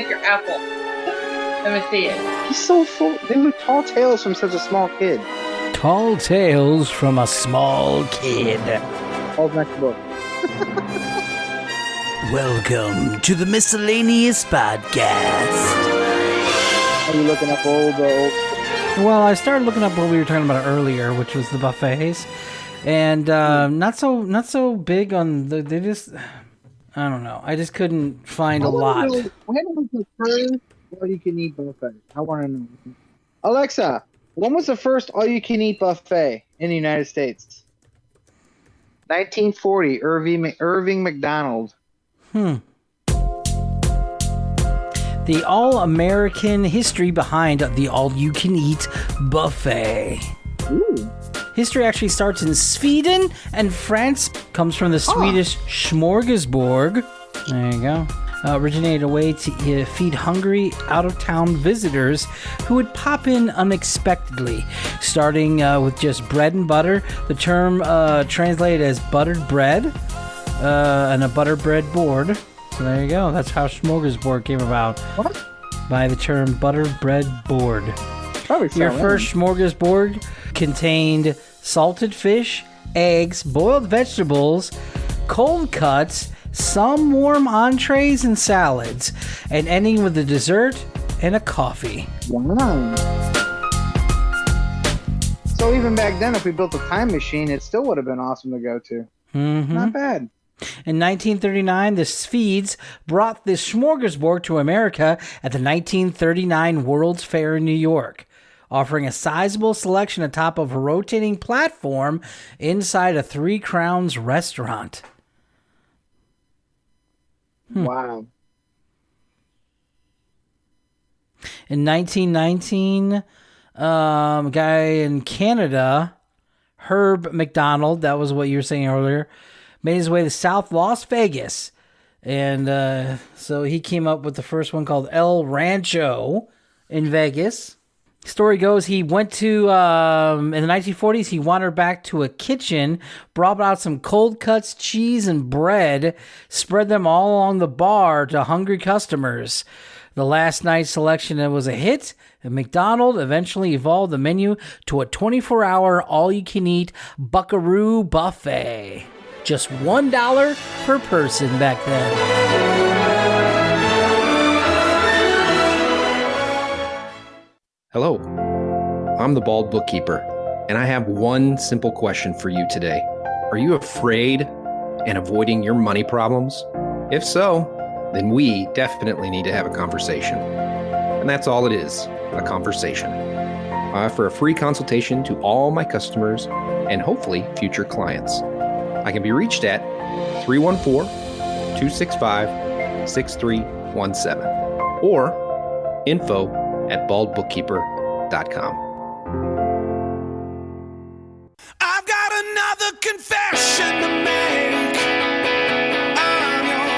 make your apple. Let me see it. He's so full. They were tall tales from such a small kid. Tall tales from a small kid. Paul's next book. Welcome to the Miscellaneous Podcast. Are you looking up old? Well, I started looking up what we were talking about earlier, which was the buffets, and not so big on the. They just, I don't know. I just couldn't find a lot. When was the first all-you-can-eat buffet? I want to know. Alexa, when was the first all-you-can-eat buffet in the United States? 1940, Irving McDonald. The all-American history behind the all-you-can-eat buffet. Ooh. History actually starts in Sweden, and France comes from the Swedish smorgasbord. There you go. Originated a way to feed hungry, out-of-town visitors who would pop in unexpectedly. Starting with just bread and butter, the term translated as buttered bread, and a butter bread board. So there you go. That's how smorgasbord came about. What? By the term buttered bread board. Your first smorgasbord contained salted fish, eggs, boiled vegetables, cold cuts, some warm entrees and salads, and ending with a dessert and a coffee. Wow. So even back then, if we built a time machine, it still would have been awesome to go to. Mm-hmm. Not bad. In 1939, the Swedes brought the smorgasbord to America at the 1939 World's Fair in New York, offering a sizable selection atop of a rotating platform inside a Three Crowns restaurant. Wow. In 1919, a guy in Canada, Herb McDonald, that was what you were saying earlier, made his way to South Las Vegas. And so he came up with the first one called El Rancho in Vegas. Story goes, he went to, in the 1940s, he wandered back to a kitchen, brought out some cold cuts, cheese, and bread, spread them all along the bar to hungry customers. The last night's selection was a hit, and McDonald eventually evolved the menu to a 24-hour all-you-can-eat Buckaroo buffet. Just $1 per person back then. Hello, I'm the Bald Bookkeeper, and I have one simple question for you today. Are you afraid and avoiding your money problems? If so, then we definitely need to have a conversation. And that's all it is, a conversation. I offer a free consultation to all my customers and hopefully future clients. I can be reached at 314-265-6317 or info@baldbookkeeper.com. I've got another confession to make.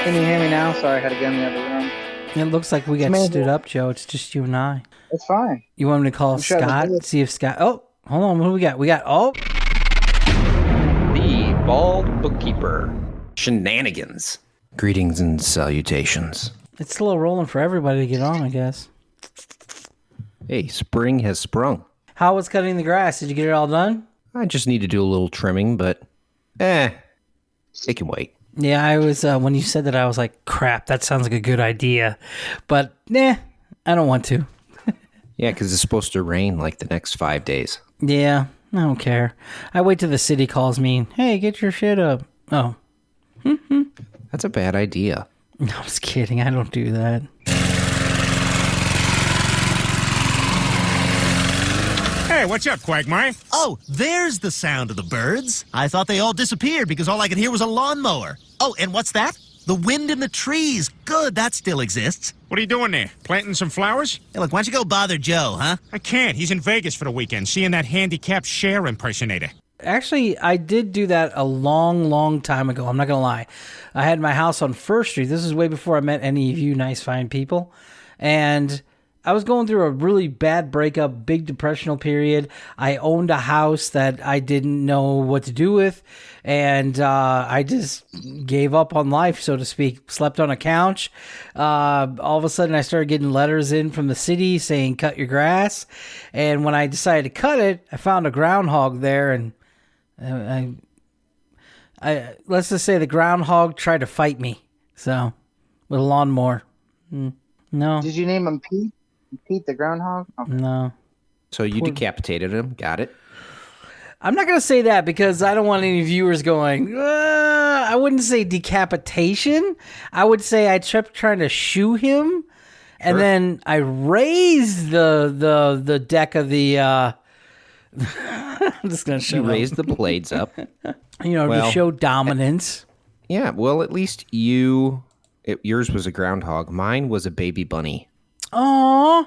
Can you hear me now? Sorry, I had to get in the other room. It looks like we got Man. stood up, Joe. It's just you and I. It's fine. You want me to call sure Scott? See if Scott... Oh, hold on. What do we got? The Bald Bookkeeper. Shenanigans. Greetings and salutations. It's still rolling for everybody to get on, I guess. Hey, spring has sprung. How was cutting the grass? Did you get it all done? I just need to do a little trimming, but it can wait. Yeah, I was, when you said that, I was like, crap, that sounds like a good idea. But, I don't want to. Yeah, because it's supposed to rain like the next 5 days. Yeah, I don't care. I wait till the city calls me, hey, get your shit up. Oh. That's a bad idea. No, I was kidding. I don't do that. Hey, what's up, Quagmire? Oh, there's the sound of the birds. I thought they all disappeared because all I could hear was a lawnmower. Oh, and what's that? The wind in the trees. Good, that still exists. What are you doing there? Planting some flowers? Hey, look, why don't you go bother Joe, huh? I can't. He's in Vegas for the weekend, seeing that handicapped Cher impersonator. Actually, I did do that a long, long time ago. I'm not going to lie. I had my house on First Street. This is way before I met any of you nice, fine people. And I was going through a really bad breakup, big depressional period. I owned a house that I didn't know what to do with, and I just gave up on life, so to speak. Slept on a couch. All of a sudden, I started getting letters in from the city saying, cut your grass. And when I decided to cut it, I found a groundhog there, and I let's just say the groundhog tried to fight me. So, with a lawnmower. No. Did you name him Pete? Pete the groundhog? Okay. No. So you decapitated him. Got it. I'm not going to say that because I don't want any viewers going, I wouldn't say decapitation. I would say I kept trying to shoe him. And then I raised the deck of the... I'm just going to show You raised the blades up. to show dominance. Yeah, well, at least yours was a groundhog. Mine was a baby bunny. Aww.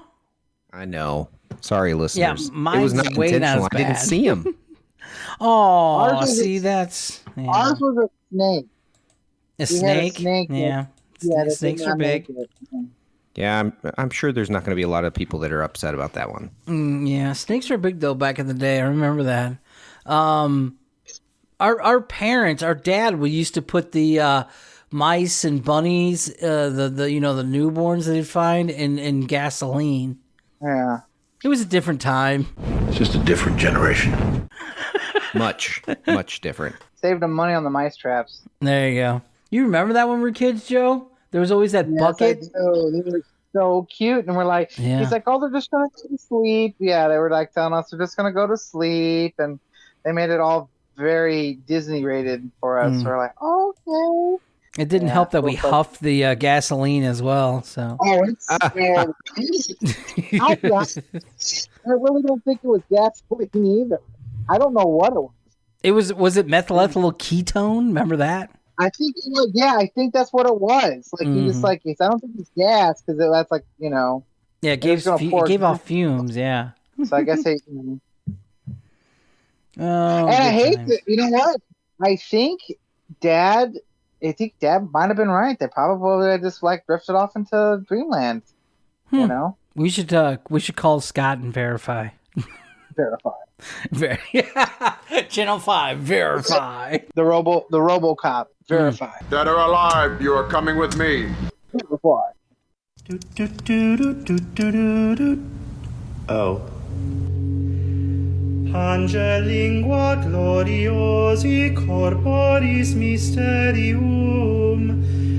I know. Sorry, listeners. Yeah, mine's it was not way not intentional. as I didn't bad. see him. Oh, see, that's... Yeah. Ours was a snake. A We snake? had a snake. Yeah. That Snakes did are not big. make it. Yeah, I'm sure there's not going to be a lot of people that are upset about that one. Yeah, snakes were big though back in the day. I remember that. Our parents, our dad, we used to put the mice and bunnies, the newborns that he'd find in gasoline. Yeah. It was a different time. It's just a different generation. Much different. Saved them money on the mice traps. There you go. You remember that when we were kids, Joe? There was always that bucket. Yes, I do. They were so cute, and we're like, Yeah. he's like, oh, they're just gonna go to sleep. Yeah, they were like telling us they're just gonna go to sleep, and they made it all very Disney rated for us. So we're like, okay. It didn't help that we huffed the gasoline as well. So Oh, it's I really don't think it was gasoline either. I don't know what it was. was it methylethyl ketone? Remember that? I think it was, yeah, I think that's what it was. Like he just like I don't think it's gas because that's like Yeah, it gonna gave off fumes. Yeah. So I guess Oh, and I hate times. that. You know what? I think Dad might have been right. They probably just like drifted off into dreamland. You know, We should call Scott and verify. verify Channel 5, verify. the RoboCop. Verify. Dead or alive, you are coming with me. Verify. Oh. Pange lingua gloriosi corporis mysterium,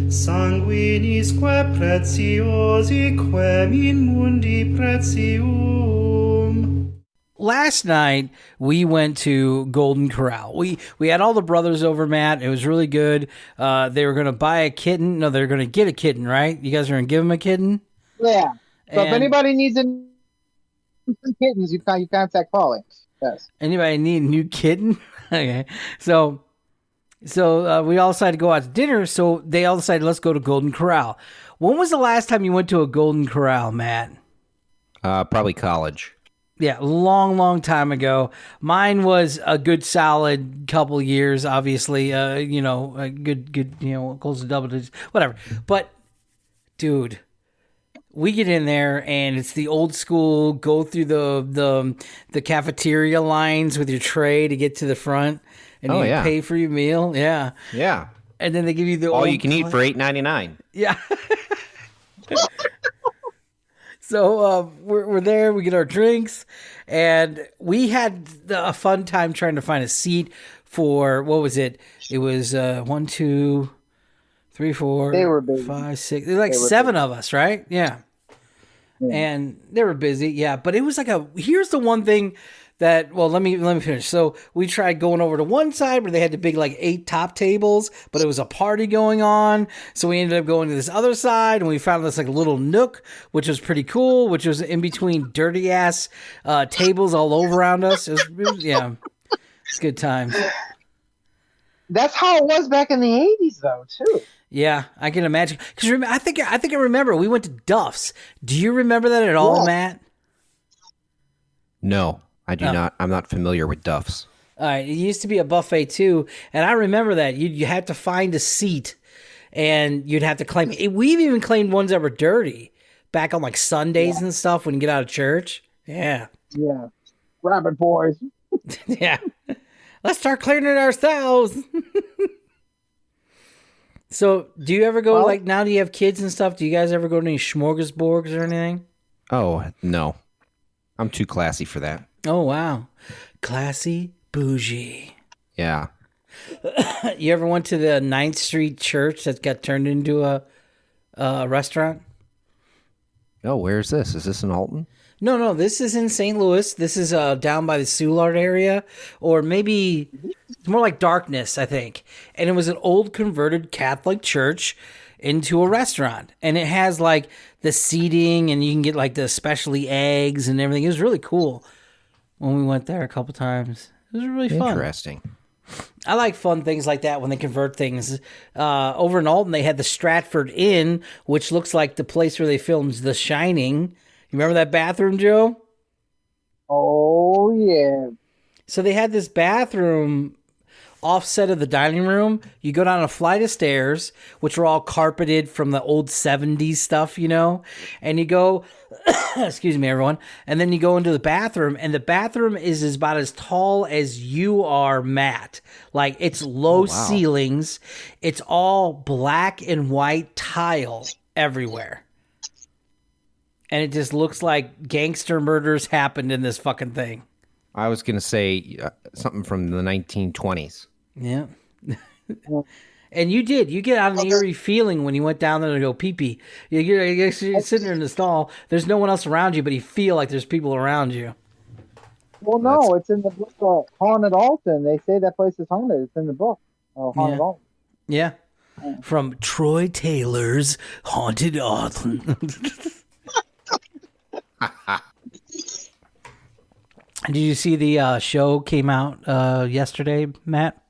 sanguinisque preciosi quem in mundi pretium. Last night we went to Golden Corral. We had all the brothers over, Matt. It was really good. They were going to buy a kitten. No, they were going to get a kitten, right? You guys are going to give them a kitten? Yeah. So if And- anybody needs any kittens, you contact Paulie. Yes. Anybody need a new kitten? Okay. So we all decided to go out to dinner. So they all decided, let's go to Golden Corral. When was the last time you went to a Golden Corral, Matt? Probably college. Yeah, long time ago. Mine was a good solid couple years, obviously. A good, close to double digits, whatever. But, dude, we get in there and it's the old school. Go through the cafeteria lines with your tray to get to the front, and you pay for your meal. Yeah, Yeah. and then they give you the All old you can eat for $8.99. Yeah. So we're there. We get our drinks, and we had a fun time trying to find a seat for what was it? It was 1, 2, 3, 4, They were busy. 5, 6. There's like 7 of us, right? Yeah. And they were busy. Yeah, but it was like here's the one thing that, well, let me finish. So we tried going over to one side where they had the big 8 top tables, but it was a party going on. So we ended up going to this other side, and we found this little nook, which was pretty cool, which was in between dirty ass tables all over around us. It was it's good times. That's how it was back in the 80s, though, too. Yeah, I can imagine. Because I think I remember we went to Duff's. Do you remember that at all, Matt? No, I do not. I'm not familiar with Duff's. All right, it used to be a buffet too, and I remember that you had to find a seat, and you'd have to claim it. We've even claimed ones that were dirty, back on like Sundays and stuff when you get out of church. Yeah. Yeah. Rabbit boys. Yeah. Let's start cleaning it ourselves. So, do you ever go, like, now do you have kids and stuff? Do you guys ever go to any smorgasbords or anything? Oh, no. I'm too classy for that. Oh, wow. Classy, bougie. Yeah. You ever went to the 9th Street church that got turned into a restaurant? Oh, where's this? Is this in Alton? No, this is in St. Louis. This is down by the Soulard area, or maybe it's more like Darkness, I think. And it was an old converted Catholic church into a restaurant. And it has like the seating, and you can get like the specialty eggs and everything. It was really cool when we went there a couple times. It was really fun. Interesting. I like fun things like that when they convert things. Over in Alton, they had the Stratford Inn, which looks like the place where they filmed The Shining. You remember that bathroom, Joe? Oh, yeah. So they had this bathroom offset of the dining room. You go down a flight of stairs, which were all carpeted from the old 70s stuff, you know? And you go, excuse me, everyone. And then you go into the bathroom, and the bathroom is about as tall as you are, Matt. Like, it's low ceilings. It's all black and white tile everywhere. And it just looks like gangster murders happened in this fucking thing. I was going to say something from the 1920s. Yeah. And you did. You get out an eerie feeling when you went down there to go pee-pee. You're sitting there in the stall. There's no one else around you, but you feel like there's people around you. Well, no, it's in the book Haunted Alton. They say that place is haunted. It's in the book. Haunted Alton. Yeah. From Troy Taylor's Haunted Alton. Did you see the show came out yesterday, Matt?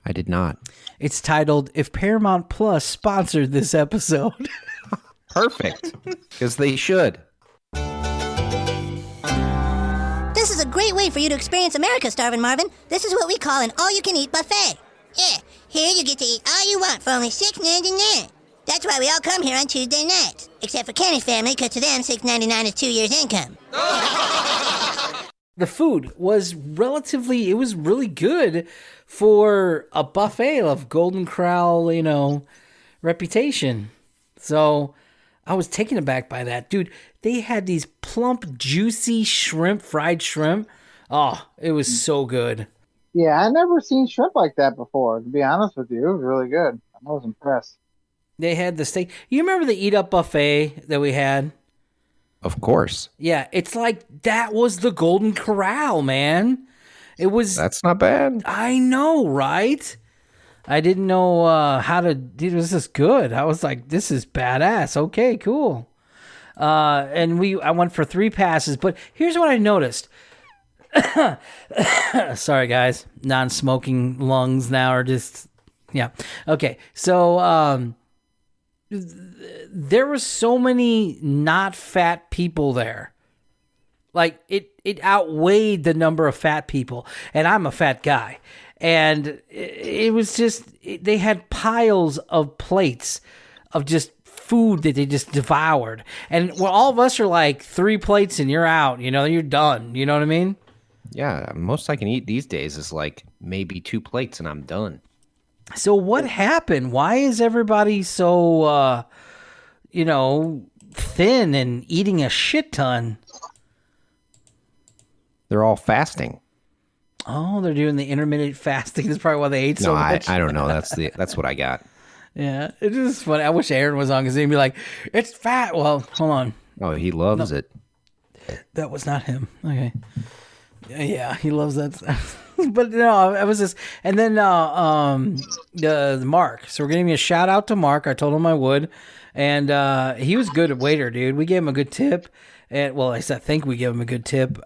I did not. It's titled "If Paramount Plus Sponsored This Episode." Perfect, because they should. This is a great way for you to experience America, Starvin' Marvin. This is what we call an all-you-can-eat buffet. Yeah, here you get to eat all you want for only $6.99. That's why we all come here on Tuesday nights. Except for Kenny's family, because to them, $6.99 is 2 years' income. The food was it was really good for a buffet of Golden Corral, reputation. So I was taken aback by that. Dude, they had these plump, juicy fried shrimp. Oh, it was so good. Yeah, I never seen shrimp like that before, to be honest with you. It was really good. I was impressed. They had the steak. You remember the Eat Up buffet that we had? Of course. Yeah, it's like that was the Golden Corral, man. It was. That's not bad. I know, right? I didn't know how to. It was just good. I was like, this is badass. Okay, cool. And I went for 3 passes, but here's what I noticed. Sorry, guys. Non-smoking lungs now are just. Yeah. Okay. So, there was so many not fat people there. Like it outweighed the number of fat people, and I'm a fat guy. And it was just they had piles of plates of just food that they just devoured. And all of us are like 3 plates and you're out, you're done. You know what I mean? Yeah, most I can eat these days is like maybe 2 plates and I'm done. So what happened? Why is everybody so, thin and eating a shit ton? They're all fasting. Oh, they're doing the intermittent fasting. That's probably why they ate so much. I don't know. That's what I got. Yeah, it is funny. I wish Aaron was on because he'd be like, "It's fat." Well, hold on. Oh, he loves it. That was not him. Okay. Yeah, he loves that stuff. But no, I was just, and then Mark. So we're giving a shout out to Mark. I told him I would, and he was good at waiter, dude. We gave him a good tip, and I think we gave him a good tip.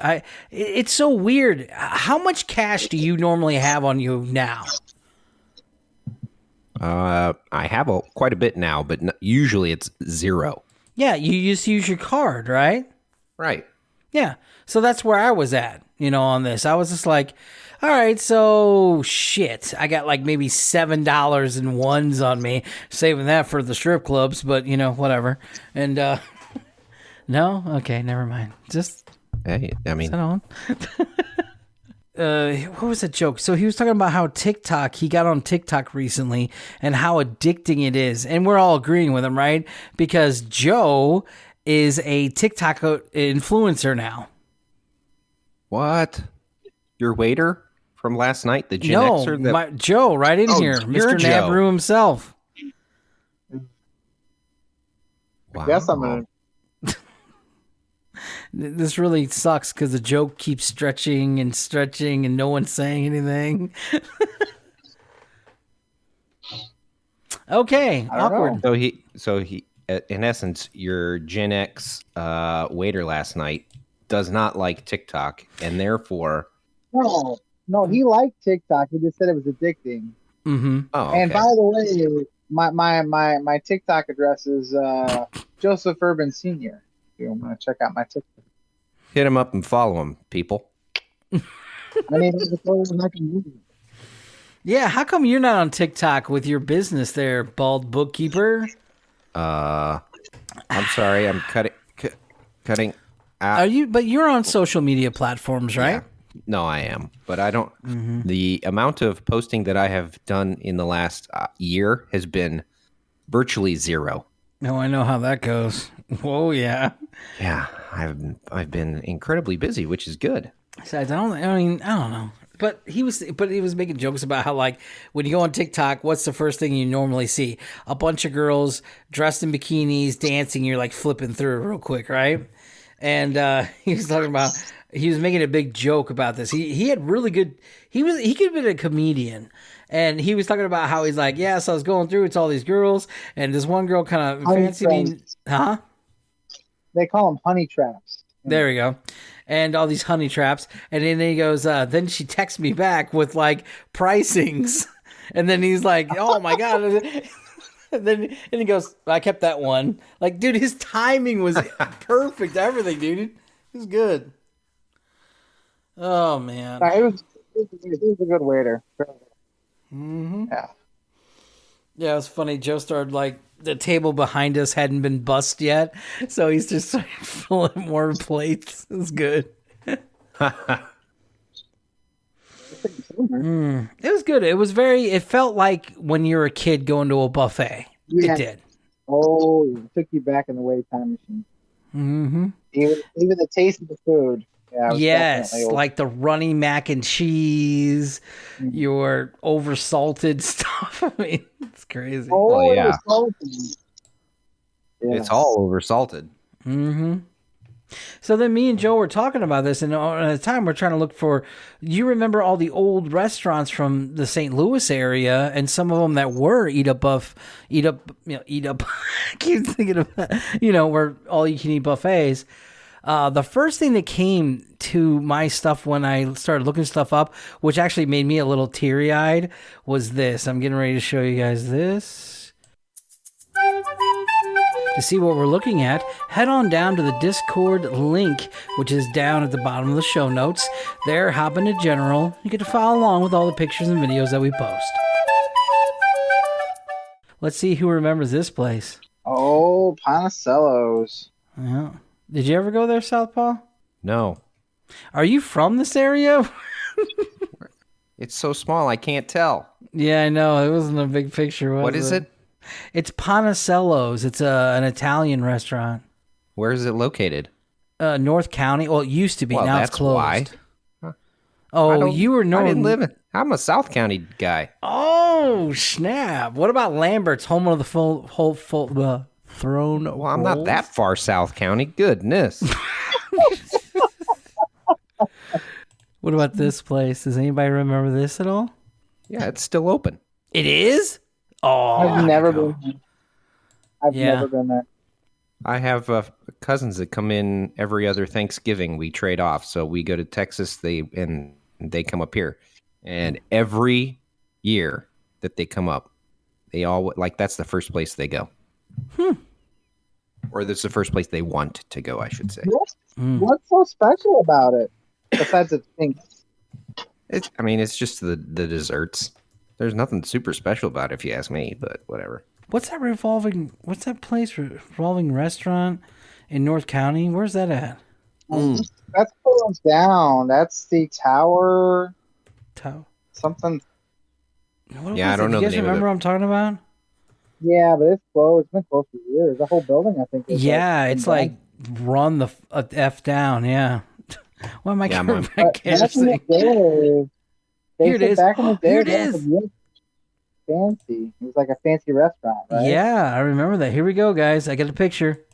It's so weird. How much cash do you normally have on you now? I have quite a bit now, but usually it's 0. Yeah, you just use your card, right? Right. Yeah. So that's where I was at, on this. I was just like, All right, so shit. I got like maybe $7 in ones on me, saving that for the strip clubs, but whatever. And no, okay, never mind. Just Hey, I mean, on. What was that joke? So he was talking about how he got on TikTok recently and how addicting it is. And we're all agreeing with him, right? Because Joe is a TikTok influencer now. what? Your waiter from last night, the Gen No, Xer? Joe, right in here. you're Mr. Joe. Nabru himself. Wow. Guess I'm gonna. This really sucks because the joke keeps stretching and no one's saying anything. Okay, I don't awkward. know. So he, in essence, your Gen X waiter last night does not like TikTok, and therefore, No, he liked TikTok. He just said it was addicting. Mm-hmm. oh, And okay. by the way, my TikTok address is Joseph Urban Senior. If you want to check out my TikTok. Hit him up and follow him, people. I need to follow him, I can use it. Yeah, how come you're not on TikTok with your business there, bald bookkeeper? I'm sorry, I'm cutting. Are you? But you're on social media platforms, right? Yeah. No, I am, but I don't. The amount of posting that I have done in the last year has been virtually zero. No, I know how that goes. Whoa, yeah. Yeah, I've been incredibly busy, which is good. Besides, I don't know. But he was making jokes about how, like, when you go on TikTok, what's the first thing you normally see? A bunch of girls dressed in bikinis dancing. You're like flipping through real quick, right? And he was talking about, he was making a big joke about this. He had really good. He could have been a comedian. And he was talking about how he's like, yeah, so I was going through, it's all these girls, and this one girl kind of fancied me. Huh? They call them honey traps. There we go. And all these honey traps. And then he goes, then she texts me back with like pricings. And then he's like, oh my God. And he goes, I kept that one. Like, dude, his timing was perfect. Everything, dude. It was good. Oh, man. He was a good waiter. Mm-hmm. Yeah. Yeah, it was funny. Joe started like, the table behind us hadn't been bussed yet, so he's just started filling more plates. It was good. It was good. It felt like when you were a kid going to a buffet. Yeah. It did. Oh, it took you back in the way time machine. Mm-hmm. Even the taste of the food. Yeah, Yes, like the runny mac and cheese, your oversalted stuff. I mean, it's crazy. Oh, Well, yeah. Yes. It's all oversalted. Mm-hmm. So then me and Joe were talking about this, and at the time we're trying to look for, you remember all the old restaurants from the St. Louis area, and some of them that were eat up, I keep thinking of that, where all you can eat buffets. The first thing that came to my stuff when I started looking stuff up, which actually made me a little teary-eyed, was this. I'm getting ready to show you guys this. To see what we're looking at, head on down to the Discord link, which is down at the bottom of the show notes. There, hop into General. You get to follow along with all the pictures and videos that we post. Let's see who remembers this place. Oh, Ponicello's. Yeah. Did you ever go there, Southpaw? No, Are you from this area? it's so small I can't tell. Yeah, I know. It wasn't a big picture, was it? What is it? It's Ponicello's. It's an Italian restaurant. Where is it located? North County. Well, it used to be. Well, now it's that's closed. why. Oh, you were I north. didn't live in. I'm a South County guy. Oh, snap. What about Lambert's, home of the throne? Well, I'm not that far South County. Goodness. What about this place? Does anybody remember this at all? Yeah, it's still open. It is? Oh, I've never been there. I've Yeah. never been there. I have cousins that come in every other Thanksgiving. We trade off, so we go to Texas. They come up here, and every year that they come up, they all that's the first place they go, or that's the first place they want to go, I should say. What's so special about it? Besides its pink. It's just the desserts. There's nothing super special about it, if you ask me, but whatever. What's that revolving restaurant in North County? Where's that at? That's closed down. That's the Tower. Something. Yeah, I don't know Do you the guys name of remember it. what I'm talking about? Yeah, but it's closed. It's been closed for years. The whole building, I think. Is It's like run the F down. Yeah. What am I Yeah, guessing? back in the day, they Here it said is. back in the day, Here it that is. was really fancy. It was like a fancy restaurant, right? Yeah, I remember that. Here we go, guys. I got a picture.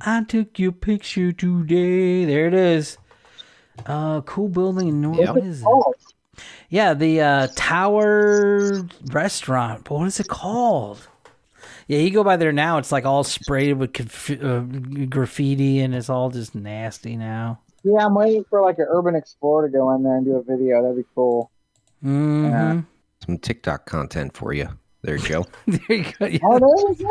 I took your picture today. There it is. Cool building in North. Yep. What is it? Yeah, the Tower Restaurant. But what is it called? Yeah, you go by there now. It's like all sprayed with graffiti, and it's all just nasty now. Yeah, I'm waiting for like an urban explorer to go in there and do a video. That'd be cool. Mm-hmm. Some TikTok content for you there, Joe. There you go. Yeah. Oh, there you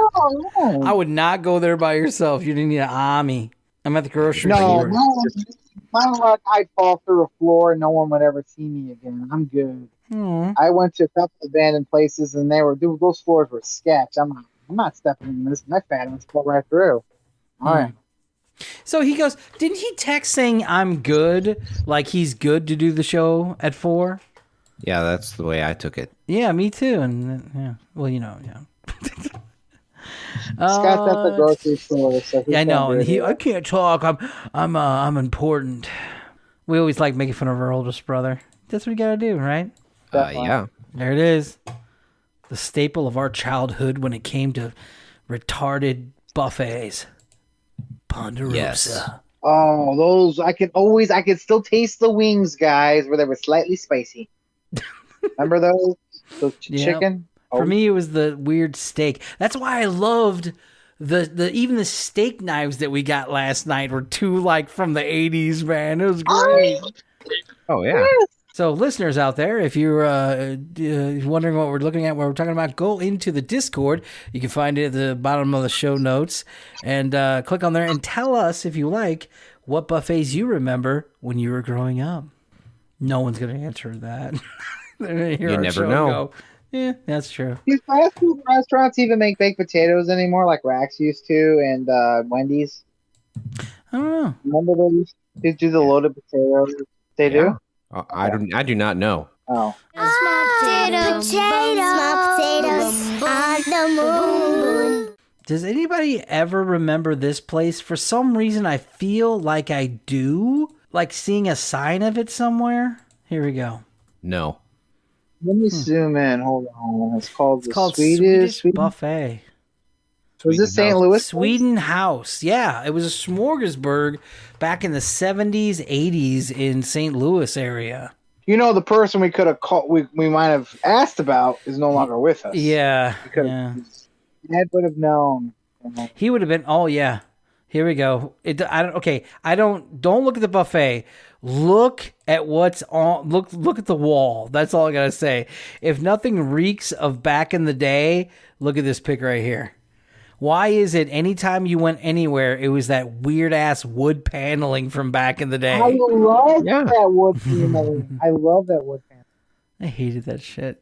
go. I would not go there by yourself. You didn't need an army. I'm at the grocery No, store. my luck, I'd fall through a floor and no one would ever see me again. I'm good. I went to a couple abandoned places and those floors were sketch. I'm not stepping in this. My fat ones fall right through. All right. So he goes, didn't he text saying I'm good? Like he's good to do the show at 4? Yeah, that's the way I took it. Yeah, me too. And yeah, well, yeah. Scott's at the grocery store. So Yeah, I know. And I can't talk. I'm important. We always like making fun of our oldest brother. That's what you gotta do, right? Yeah. There it is. The staple of our childhood when it came to retarded buffets. Ponderosa. Yes. Oh, those I can still taste the wings, guys, where they were slightly spicy. Remember those? Chicken? For me, it was the weird steak. That's why I loved even the steak knives that we got last night were two like from the 80s, man. It was great. Oh yeah. So listeners out there, if you're wondering what we're looking at, what we're talking about, go into the Discord. You can find it at the bottom of the show notes and click on there and tell us, if you like, what buffets you remember when you were growing up. No one's going to answer that. You never know. Yeah, that's true. Do fast food restaurants even make baked potatoes anymore, like Rax used to, and Wendy's? I don't know. Remember they used to do the loaded potatoes? They do? I do not know. Oh. Potatoes on the moon. Does anybody ever remember this place? For some reason, I feel like I do. Like seeing a sign of it somewhere. Here we go. No. Let me zoom in. Hold on. It's called Swedish Buffet. Was this St. Louis? Sweden House. Yeah, it was a smorgasbord back in the 70s, 80s in St. Louis area. You know, the person we could have called, we might have asked about is no longer with us. Yeah. Ed would have known. He would have been. Oh yeah. Here we go. Don't look at the buffet. Look at what's on. Look at the wall. That's all I gotta say. If nothing reeks of back in the day, look at this pic right here. Why is it anytime you went anywhere, it was that weird ass wood paneling from back in the day? I love that wood paneling. I love that wood paneling. I hated that shit.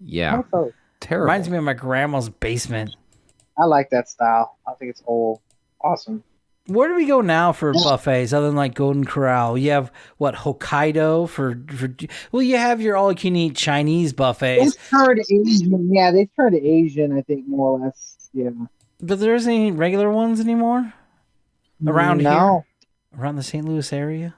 Yeah. Terrible. Reminds me of my grandma's basement. I like that style. I think it's old. Awesome. Where do we go now for buffets other than like Golden Corral? You have what, Hokkaido for well, you have your all you can eat Chinese buffets. They turned Asian. Yeah, they turned Asian, I think, more or less. Yeah. But there isn't any regular ones anymore around No. here? Around the St. Louis area?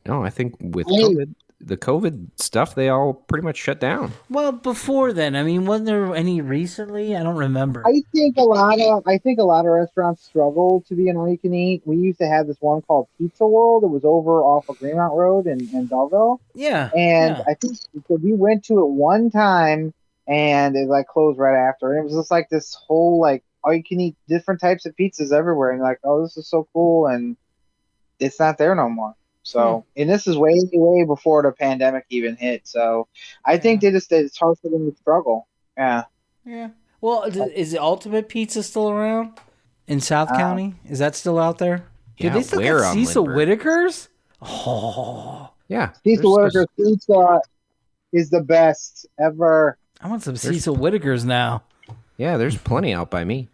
No, I think with COVID, the COVID stuff, they all pretty much shut down. Well, before then, I mean, wasn't there any recently? I don't remember. I think a lot of restaurants struggle to be an all you can eat. We used to have this one called Pizza World. It was over off of Greenmount Road in Belleville. Yeah. And I think we went to it one time and it like closed right after. And it was just like this whole like all you can eat different types of pizzas everywhere. And you're like, oh, this is so cool. And it's not there no more. So, and this is way, way before the pandemic even hit. So, I think it's hard for them to struggle. Yeah. Yeah. Well, is the Ultimate Pizza still around in South County? Is that still out there? Yeah, Dude, they still where got on Cecil Lindbergh? Whitaker's? Oh, Yeah. Cecil there's- Whitaker's pizza is the best ever. I want some Cecil Whitakers now. Yeah, there's plenty out by me.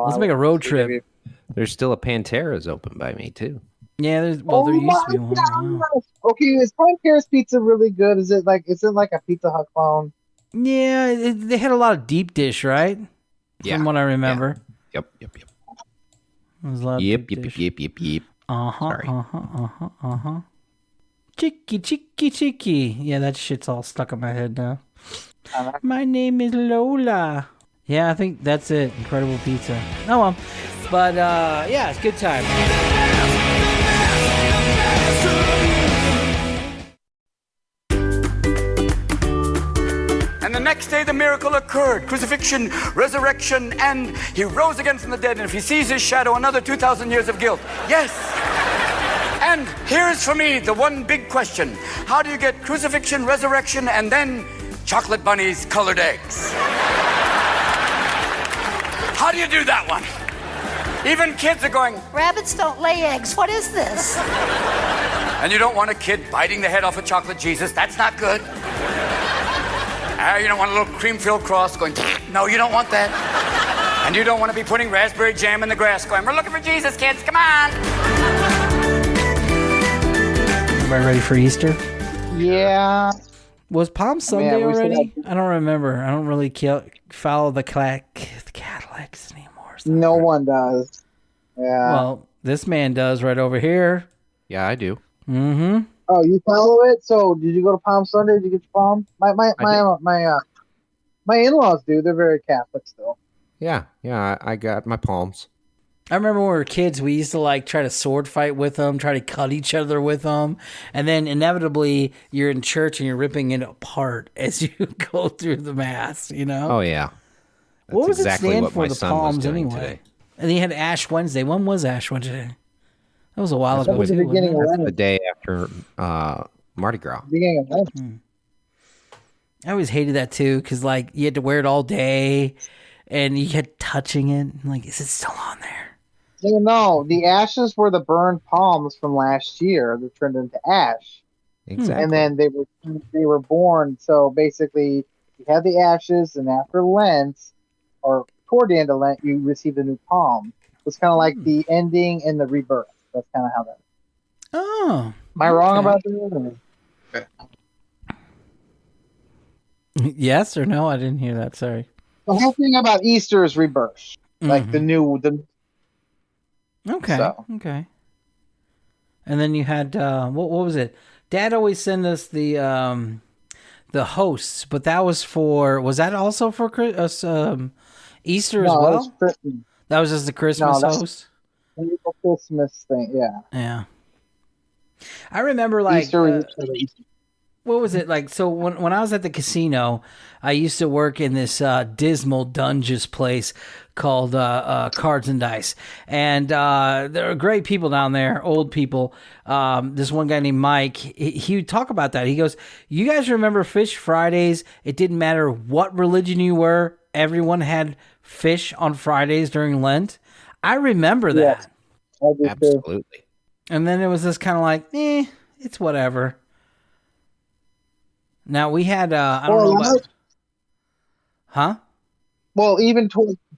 Let's make a road trip. There's still a Pantera's open by me too. Yeah, there used to be one. Wow. Okay, is Pantera's pizza really good? Is it like a Pizza Hut clone? Yeah, they had a lot of deep dish, right? Yeah. From what I remember. Yep. There was a lot of Yep. deep dish. Yep. Sorry. Chicky. Yeah, that shit's all stuck in my head now. My name is Lola. Yeah, I think that's it. Incredible pizza. Oh well. But yeah, it's a good time. And the next day the miracle occurred. Crucifixion, resurrection, and he rose again from the dead. And if he sees his shadow, another 2,000 years of guilt. Yes. And here's for me the one big question. How do you get crucifixion, resurrection, and then chocolate bunnies, colored eggs? How do you do that one? Even kids are going, rabbits don't lay eggs. What is this? and you don't want a kid biting the head off a chocolate Jesus. That's not good. You don't want a little cream-filled cross going, no, you don't want that. And you don't want to be putting raspberry jam in the grass going, we're looking for Jesus, kids, come on. Everybody ready for Easter? Yeah. Was Palm Sunday we still already? I don't remember. I don't really follow the Catholics anymore. No one does. Yeah. Well, this man does right over here. Yeah, I do. Mm-hmm. Oh, you follow it? So, did you go to Palm Sunday? Did you get your palm? My in-laws do. They're very Catholic still. Yeah, I got my palms. I remember when we were kids, we used to like try to sword fight with them, try to cut each other with them, and then inevitably you're in church and you're ripping it apart as you go through the mass. You know? Oh yeah. That's what was exactly it stand what for? my The son was palms doing anyway. today. And then you had Ash Wednesday. When was Ash Wednesday? That was a while ago. was the too, beginning wasn't it? of That's the day after Mardi Gras. Beginning of Lent. I always hated that too, because like you had to wear it all day, and you kept touching it. I'm like, is it still on there? No, the ashes were the burned palms from last year. They turned into ash, Exactly. and then they were born. So basically, you had the ashes, and after Lent, or toward the end of Lent, you received a new palm. It's kind of like the ending and the rebirth. That's kind of how that is. Oh. Am I wrong about that? Yes or no? I didn't hear that. Sorry. The whole thing about Easter is rebirth. Like the Okay. So. Okay. And then you had what was it? Dad always sent us the hosts, but that was that also for Easter as No, well? it was Christmas. That was just the Christmas that's- host. Christmas thing, yeah. Yeah. I remember like Easter. what was it like? So when I was at the casino, I used to work in this dismal dungeons place called Cards and Dice, and there are great people down there, old people. This one guy named Mike, he would talk about that. He goes, "You guys remember Fish Fridays? It didn't matter what religion you were; everyone had fish on Fridays during Lent." I remember that. I do Absolutely. too. And then it was just kind of like, it's whatever. Now we had, I don't know about, huh? Well, even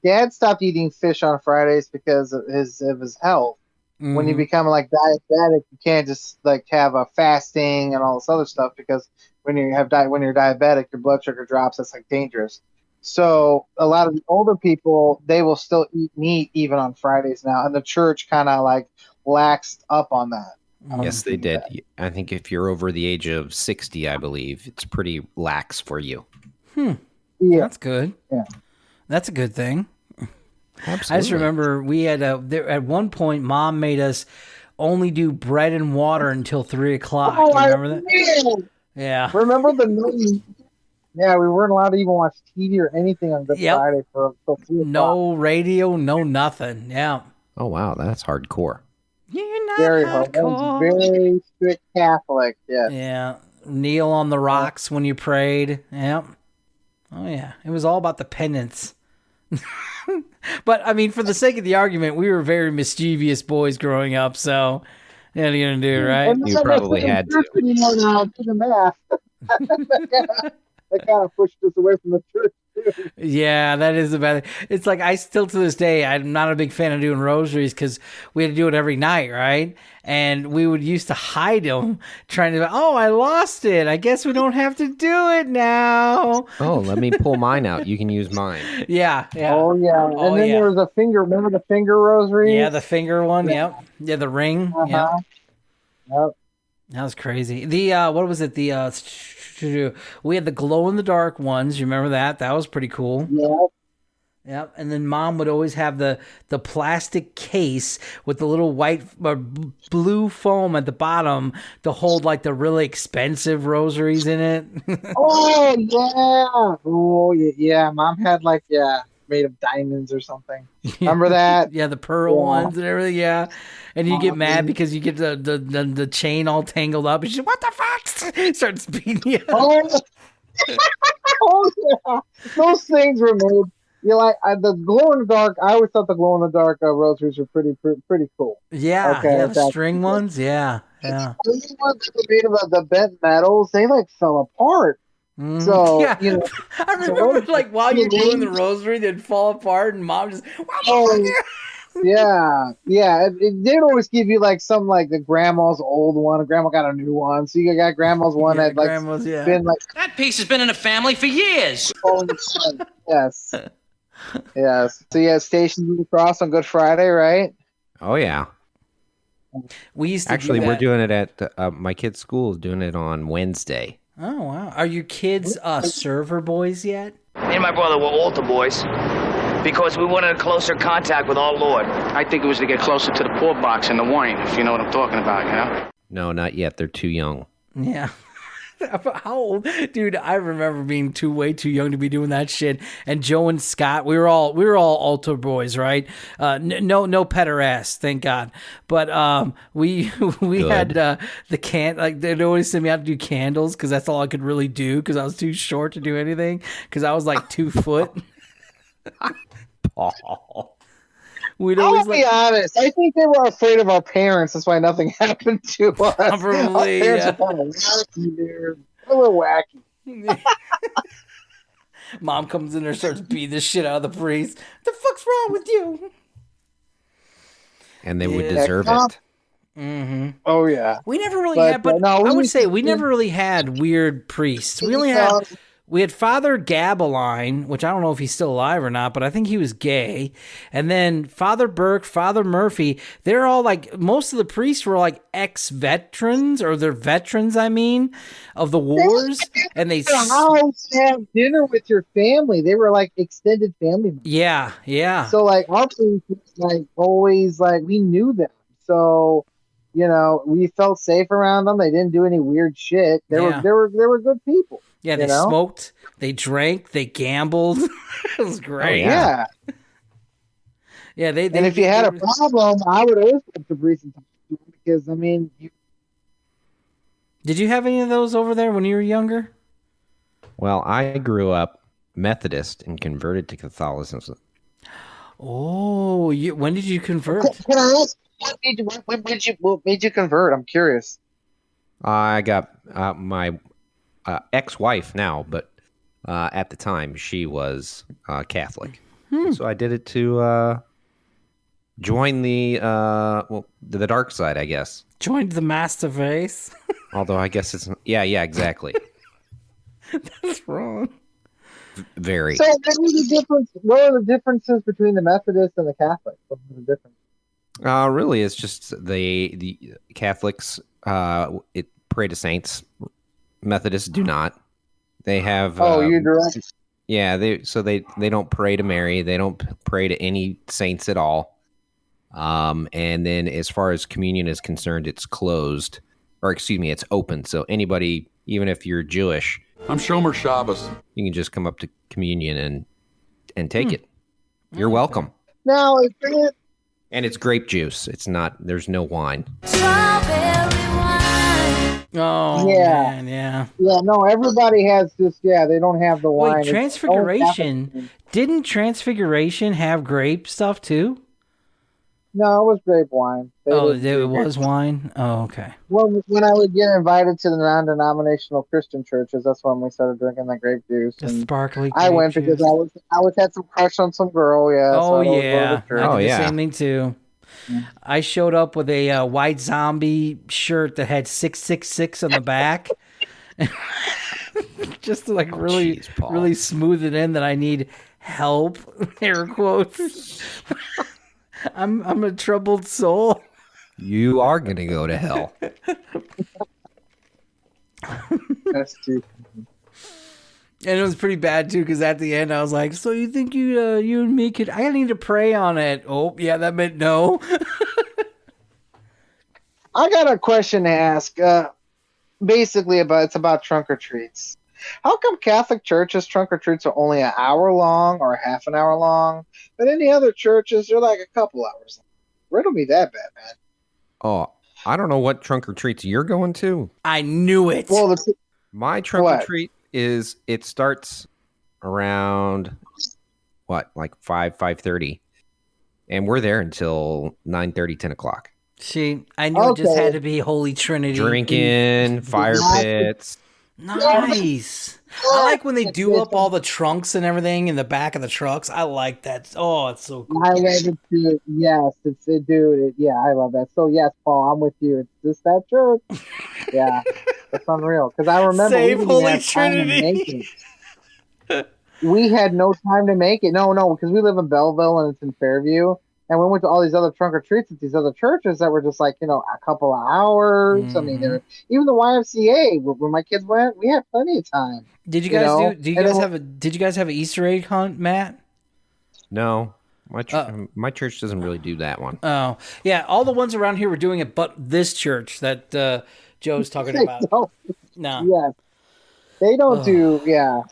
Dad stopped eating fish on Fridays because of his health. When you become like diabetic, you can't just like have a fasting and all this other stuff because when you're diabetic, your blood sugar drops. That's like dangerous. So a lot of the older people, they will still eat meat even on Fridays now, and the church kind of like laxed up on that. Yes, they did. I think if you're over the age of 60, I believe, it's pretty lax for you. Yeah. That's good. Yeah. That's a good thing. Absolutely. I just remember we had at one point, Mom made us only do bread and water until 3:00. Oh, You remember that? Yeah. Remember the Yeah, we weren't allowed to even watch TV or anything on Good Friday for 3 o'clock. No radio, no nothing. Yeah. Oh, wow. That's hardcore. You're not Very hard. That was very strict Catholic. Yes. Yeah. Kneel on the rocks when you prayed. Yep. Oh, yeah. It was all about the penance. But, I mean, for the sake of the argument, we were very mischievous boys growing up, so Yeah, you're gonna do it, right? And You then probably that's had to. anymore now to the math. That kind of pushed us away from the church too. Yeah, that is the bad thing. It's like I still to this day, I'm not a big fan of doing rosaries because we had to do it every night, right? And we would used to hide them, trying to. Oh, I lost it. I guess we don't have to do it now. Oh, let me pull mine out. You can use mine. Yeah. Oh yeah, and Oh, then yeah. there was a finger. Remember the finger rosary? Yeah, the finger one. Yep. Yeah, the ring. Yep. Yep. That was crazy. The what was it? We had the glow in the dark ones. You remember that? That was pretty cool. Yep. Yep. And then Mom would always have the plastic case with the little white or blue foam at the bottom to hold like the really expensive rosaries in it. Oh yeah. Oh yeah. Mom had like made of diamonds or something. Remember that? Yeah, the pearl ones and everything. Yeah. And you get mad because you get the chain all tangled up. And she's what the fuck? Starts beating you up. Oh, oh yeah. Those things were made. You like the glow in the dark. I always thought the glow in the dark rosaries were pretty cool. Yeah, Okay, yeah, the string ones. Yeah, yeah. These ones that were made of the bent metals, they like fell apart. So Yeah. you know, I remember like while you're doing the rosary, they'd fall apart, and Mom just. yeah. It did always give you like some like the grandma's old one. Grandma got a new one, so you got grandma's one that like grandma's, yeah. been like That piece has been in the family for years. yes, yes. So yeah, Stations of the Cross on Good Friday, right? Oh yeah. We used to Actually, do we're that. doing it at my kid's school is doing it on Wednesday. Oh wow! Are your kids server boys yet? Me and my brother were altar boys because we wanted a closer contact with our Lord. I think it was to get closer to the poor box and the wine, if you know what I'm talking about, you know? No, not yet. They're too young. Yeah. How old, dude? I remember being way too young to be doing that shit. And Joe and Scott, we were all altar boys, right? No pederast, thank God. But we had the like they'd always send me out to do candles because that's all I could really do because I was too short to do anything because I was like 2 foot. Paul. We'd always be honest. I think they were afraid of our parents. That's why nothing happened to us. Probably, our parents are kind of wacky, dude. They're a little wacky. Mom comes in there, starts beating the shit out of the priest. What the fuck's wrong with you? And they would deserve it. Mm-hmm. Oh yeah. We never really had, but no, I would say we never really had weird priests. We only had. We had Father Gabeline, which I don't know if he's still alive or not, but I think he was gay. And then Father Burke, Father Murphy, they're all like, most of the priests were like ex-veterans, or they're veterans, I mean, of the wars. And they house have dinner with your family. They were like extended family members. Yeah, yeah. So like our priests, like always, like we knew them. So, you know, we felt safe around them. They didn't do any weird shit. They were good people. Yeah, they smoked, they drank, they gambled. It was great. Oh, yeah. Yeah, they and if you had a problem, I would always put the priest in touch with them because, I mean... Did you have any of those over there when you were younger? Well, I grew up Methodist and converted to Catholicism. Oh, when did you convert? Can I ask, what made you convert? I'm curious. I got my... ex-wife now, but at the time she was Catholic. So I did it to join the dark side, I guess. Joined the master race. Although I guess it's yeah, exactly. That's wrong. Very. So what are the differences between the Methodists and the Catholics? What are the differences? Really, it's just the Catholics it pray to saints. Methodists do not. They have. You're direct. Yeah, they don't pray to Mary. They don't pray to any saints at all. And then as far as communion is concerned, it's closed, or excuse me, it's open. So anybody, even if you're Jewish, I'm Shomer Shabbos. you can just come up to communion and take it. You're welcome. Now, is it? And it's grape juice. It's not. There's no wine. Oh, yeah. Man, yeah. Yeah, no, everybody has this, they don't have the wine. Wait, Transfiguration, didn't Transfiguration have grape stuff too? No, it was grape wine. They Oh, didn't it do was grape. wine? Oh, okay. Well, when I would get invited to the non-denominational Christian churches, that's when we started drinking the grape juice. The And sparkly I grape went because juice. I was had some crush on some girl. Yeah, so Oh, I'd always go to yeah. the church. I Oh, did the yeah. same thing, too. Yeah. I showed up with a white zombie shirt that had 666 on the back. Just to really, jeez, Paul. really smooth it in that I need help. Air quotes. I'm a troubled soul. You are going to go to hell. That's too. And it was pretty bad too, because at the end I was like, "So you think you and me could? I need to pray on it." Oh, yeah, that meant no. I got a question to ask. Basically, it's about trunk or treats. How come Catholic churches trunk or treats are only an hour long or half an hour long, but any other churches they're like a couple hours long? Riddle me that bad, man. Oh, I don't know what trunk or treats you're going to. I knew it. Well, My trunk What? or treat is it starts around like 5:30, and we're there until 9:30, 10 o'clock. See, I knew it just Okay. had to be Holy Trinity. Drinking, fire pits. Nice. I like when they do up all the trunks and everything in the back of the trucks. I like that. Oh, it's so cool. I love it too. Yes, yeah, I love that. So yes, Paul, I'm with you. It's just that church. Yeah, it's unreal. Because I remember Save we didn't Holy have time to make Trinity. it. We had no time to make it. No, because we live in Belleville and it's in Fairview, and we went to all these other trunk or treats at these other churches that were just like a couple of hours. I mean, even the YMCA where my kids went, we had plenty of time. Did you guys did you guys have an Easter egg hunt, Matt? No, my church doesn't really do that one. Oh, yeah. All the ones around here were doing it, but this church that Joe's talking about. No. Yeah, they don't do. Yeah.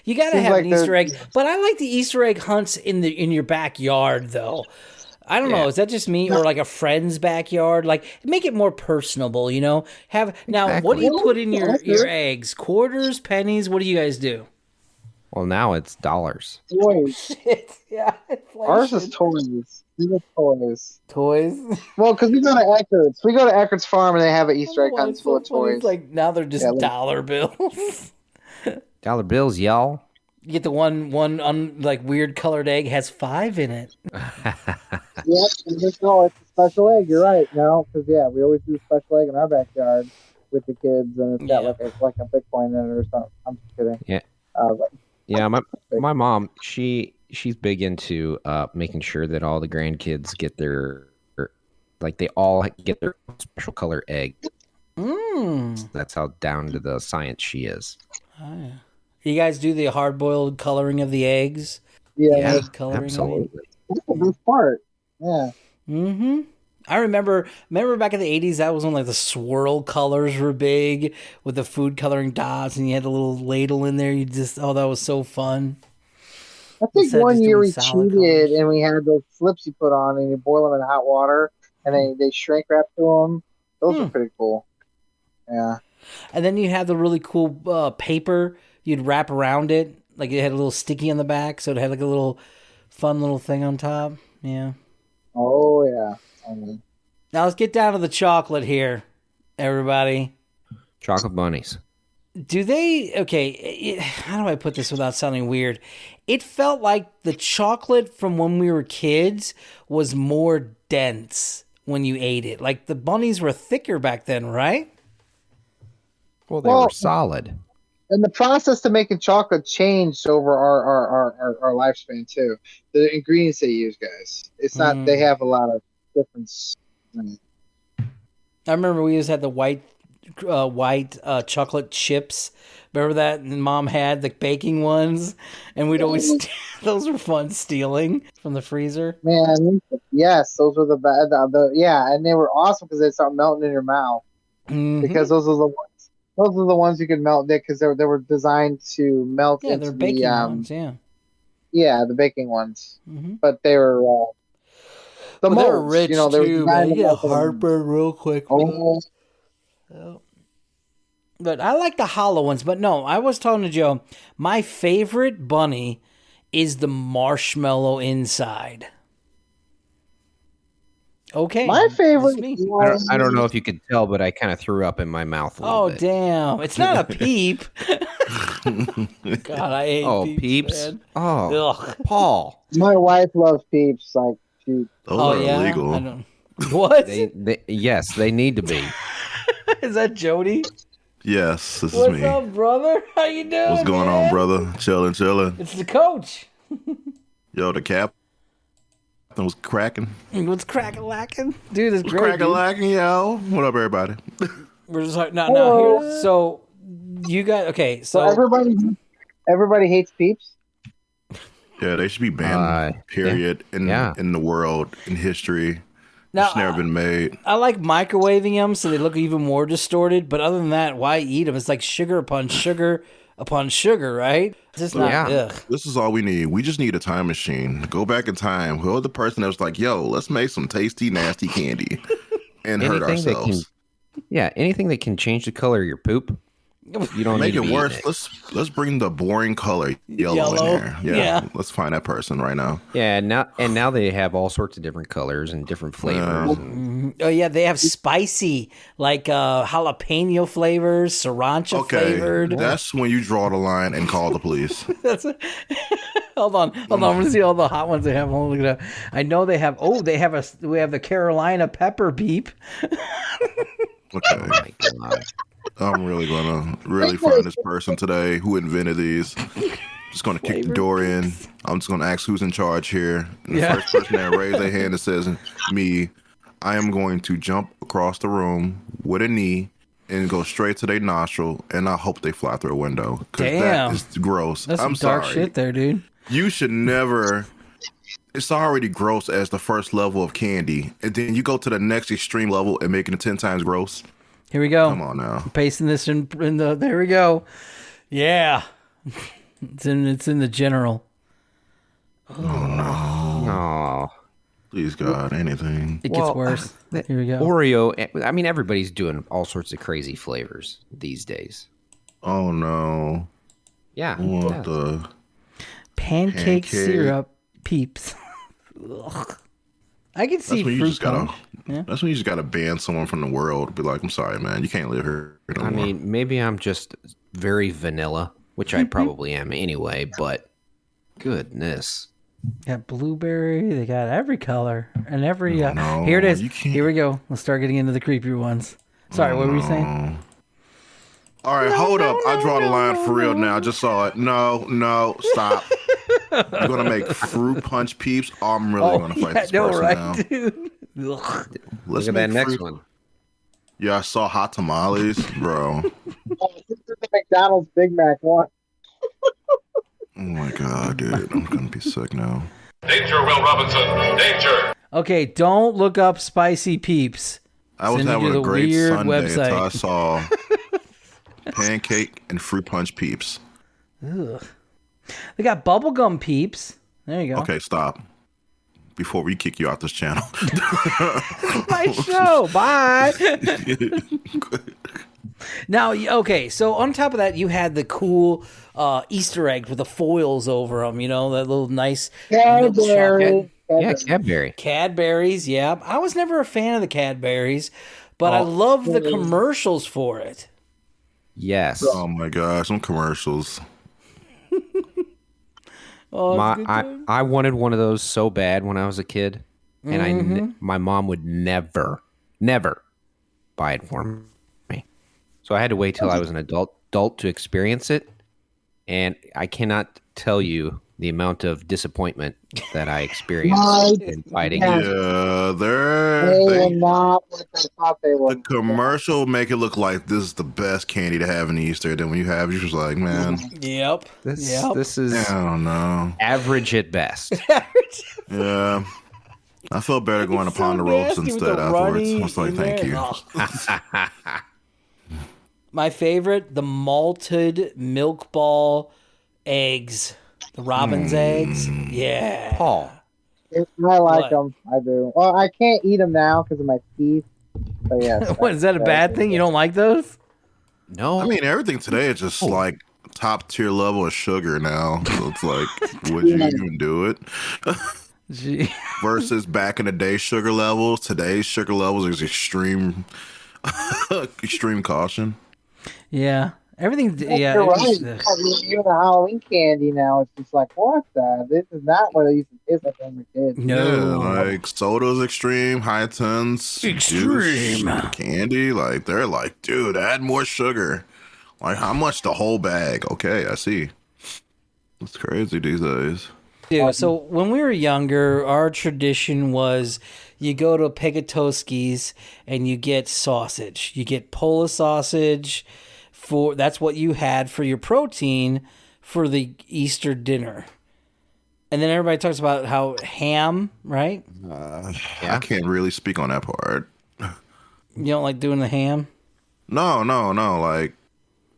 You gotta Seems have like an Easter egg, but I like the Easter egg hunts in your backyard, though. I don't know, is that just me or like a friend's backyard? Like, make it more personable, you know. Now, what do you put in your eggs? Quarters, pennies? What do you guys do? Well, now it's dollars. Toys. Shit, yeah. Ours is toys. We get toys. Toys? Well, because we go to Eckert's. We go to Eckert's farm and they have an Easter egg hunt full of toys. It's like now they're just dollar bills. Dollar bills, y'all. You get the one like weird colored egg has 5 in it. Yep, it's a special egg. You're right. No, because we always do a special egg in our backyard with the kids, and it's got like a Bitcoin in it or something. I'm just kidding. Yeah. Yeah, my mom, she's big into making sure that all the grandkids get they all get their special color egg. That's how down to the science she is. Oh, yeah. You guys do the hard-boiled coloring of the eggs? Yeah, egg coloring. Absolutely. That's the best part. Yeah. Mm-hmm. I remember back in the 80s, that was when like the swirl colors were big with the food coloring dots, and you had a little ladle in there. That was so fun. I think one year we cheated and we had those slips you put on and you boil them in hot water and they shrink wrap to them. Those are pretty cool. Yeah. And then you had the really cool paper you'd wrap around it. Like it had a little sticky on the back, so it had like a little fun little thing on top. Yeah. Oh, yeah. Now let's get down to the chocolate here, everybody. Chocolate bunnies. Do they... Okay, how do I put this without sounding weird? It felt like the chocolate from when we were kids was more dense when you ate it. Like the bunnies were thicker back then, right? Well, they were solid. And the process to making chocolate changed over our lifespan too. The ingredients they use, guys. It's not. They have a lot of difference. I remember we used to have the white chocolate chips. Remember that? And Mom had the baking ones, and we'd always those were fun stealing from the freezer. Man, yes, those were the and they were awesome because they start melting in your mouth. Mm-hmm. Because those are the ones. Those are the ones you could melt because they were designed to melt into they're baking ones. Yeah, the baking ones. Mm-hmm. But they were they were rich they were too. Man. You get heartburn real quick. Oh. But I like the hollow ones. But no, I was talking to Joe. My favorite bunny is the marshmallow inside. Okay. My favorite. It's me. I don't know if you could tell, but I kind of threw up in my mouth a little bit. Damn. It's not a peep. God, I hate peeps. Man. Oh, ugh. Paul. My wife loves Peeps. Like she. Those are yeah? illegal. I don't... What? Yes, they need to be. Is that Jody? Yes, this is What's me. up, brother? How you doing? What's going on, brother? Chilling. It's the coach. Yo, the cap was cracking. What's cracking? Dude, it's great. Cracking, yo. What up, everybody? We're just like, no. Here, so you got okay. So everybody hates Peeps. Yeah, they should be banned. Period. In the world, in history. Now, it's never been made. I like microwaving them so they look even more distorted. But other than that, why eat them? It's like sugar upon sugar upon sugar, right? It's just not. Ugh. This is all we need. We just need a time machine. Go back in time. Whoever the person that was like, "Yo, let's make some tasty, nasty candy," and hurt ourselves. Anything that can change the color of your poop. You don't make need it to worse. Let's bring the boring color yellow in there. Yeah, let's find that person right now. Yeah, now they have all sorts of different colors and different flavors. Oh yeah, they have spicy like jalapeno flavors, sriracha flavored. That's when you draw the line and call the police. Hold on. I'm gonna see all the hot ones they have. Look it up. I know they have. Oh, we have the Carolina pepper Peep. Okay. Oh my God. I'm really gonna find this person today who invented these. Just gonna kick the door in. I'm just gonna ask who's in charge here. And the first person that raised their hand that says me, I am going to jump across the room with a knee and go straight to their nostril, and I hope they fly through a window. Damn, that is gross. That's I'm some dark sorry. shit there, dude. You should never. It's already gross as the first level of candy, and then you go to the next extreme level and making it 10 times gross. Here we go. Come on now. I'm pasting this in the. There we go. Yeah, it's in the general. Oh no! Oh, please God, anything. It gets worse. Here we go. Oreo. I mean, everybody's doing all sorts of crazy flavors these days. Oh no! Yeah. What the? Pancake syrup Peeps. I can see fruit punch. That's when you just gotta ban someone from the world. Be like, I'm sorry, man, you can't live here no more. mean, maybe I'm just very vanilla, which I probably am anyway. But goodness, got blueberry. They got every color and every. No, here it is. Here we go. Let's start getting into the creepier ones. Sorry, what were you saying? All right, hold up. I draw the line for real now. I just saw it. No, stop. You're gonna make fruit punch Peeps. I'm really gonna fight this person now. Dude. Let's look at that next one. Yeah, I saw hot tamales, bro. This is the McDonald's Big Mac one. Oh my God, dude, I'm gonna be sick now. Danger, Will Robinson. Danger. Okay, don't look up spicy Peeps. I was Send you having to a the great weird Sunday website. until I saw pancake and fruit punch Peeps. Ugh. They got bubblegum Peeps. There you go. Okay, stop. Before we kick you out this channel. My show. Bye. Now, okay, so on top of that, you had the cool Easter eggs with the foils over them, you know, that little nice Cadbury. Yeah, Cadbury. Cadbury's, yeah. I was never a fan of the Cadbury's, but I love the commercials for it. Yes. Oh my gosh, some commercials. I wanted one of those so bad when I was a kid, and my mom would never buy it for me. So I had to wait till I was an adult to experience it, and I cannot tell you the amount of disappointment that I experienced in fighting. Yeah, they were not what they thought they were. The commercial make it look like this is the best candy to have in Easter. Then when you have, you're just like, man. Yep. This is I don't know. Average at best. Yeah. I felt better going upon the ropes instead afterwards. I was like, thank you. My favorite, the malted milk ball eggs. The robin's eggs. Yeah. Paul. I like them. I do. Well, I can't eat them now because of my teeth. But yeah. What, is that a bad thing? You don't like those? No. I mean, everything today is just like top tier level of sugar now. So it's like, would you even do it? Gee. versus back in the day sugar levels. Today's sugar levels is extreme, extreme caution. Yeah. Everything. Yeah. You're right. I mean, even the Halloween candy now, it's just like, what the? This is not what it used to taste like when we were kids. No. Yeah, like soda's extreme, high tons, Extreme. juice, candy. Like they're like, dude, add more sugar. Like how much the whole bag? Okay, I see. It's crazy these days. Dude, so when we were younger, our tradition was you go to Pegatoski's and you get sausage. You get Polish sausage. That's what you had for your protein for the Easter dinner. And then everybody talks about how ham, right? I can't really speak on that part. You don't like doing the ham? No. Like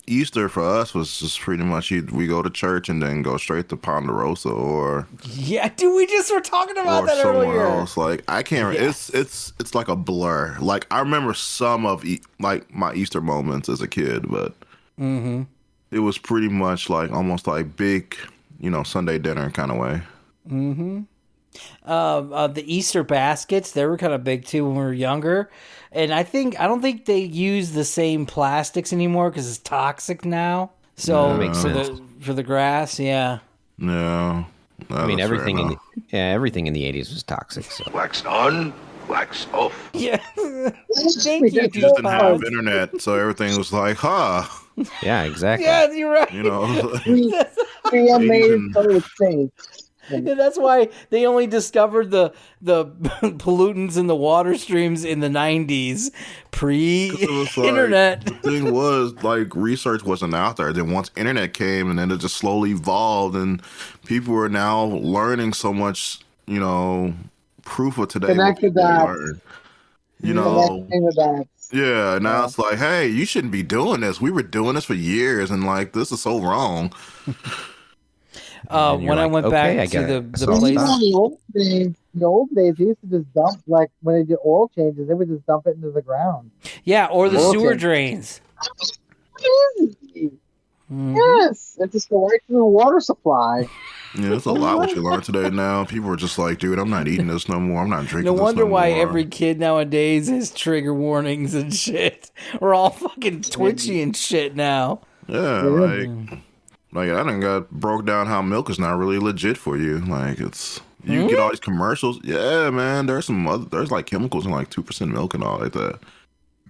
Easter for us was just pretty much we go to church and then go straight to Ponderosa or Yeah, dude, we just were talking about that somewhere earlier. else. Like I can't. Yes. It's like a blur. Like I remember some of like my Easter moments as a kid, but it was pretty much like almost like big, Sunday dinner kind of way. The Easter baskets, they were kind of big too when we were younger. And I don't think they use the same plastics anymore because it's toxic now. So for the grass, yeah. Yeah. I mean, everything in the 80s was toxic. So. Wax on, wax off. Yeah. Thank You you. just didn't have internet, so everything was like, huh. Yeah, exactly. Yeah, you're right. We made it so it's safe. Yeah, that's why they only discovered the pollutants in the water streams in the 90s, pre-internet. Like, the thing was, like, research wasn't out there. Then once internet came, and then it just slowly evolved, and people are now learning so much, proof of today. Connected dots. Yeah, now it's like, hey, you shouldn't be doing this. We were doing this for years, and like, this is so wrong. When I went back to the place, in the old days, they used to just dump, like when they did oil changes, they would just dump it into the ground. Yeah, or the sewer drains. Yes, it's just right from the water supply. Yeah, that's a lot what you learn today now. People are just like, dude, I'm not eating this no more. I'm not drinking No this wonder no why more. every kid nowadays has trigger warnings and shit. We're all fucking twitchy and shit now. Yeah, like I done got broke down how milk is not really legit for you. Like you get all these commercials. Yeah, man, there's like chemicals in like 2% milk and all like that.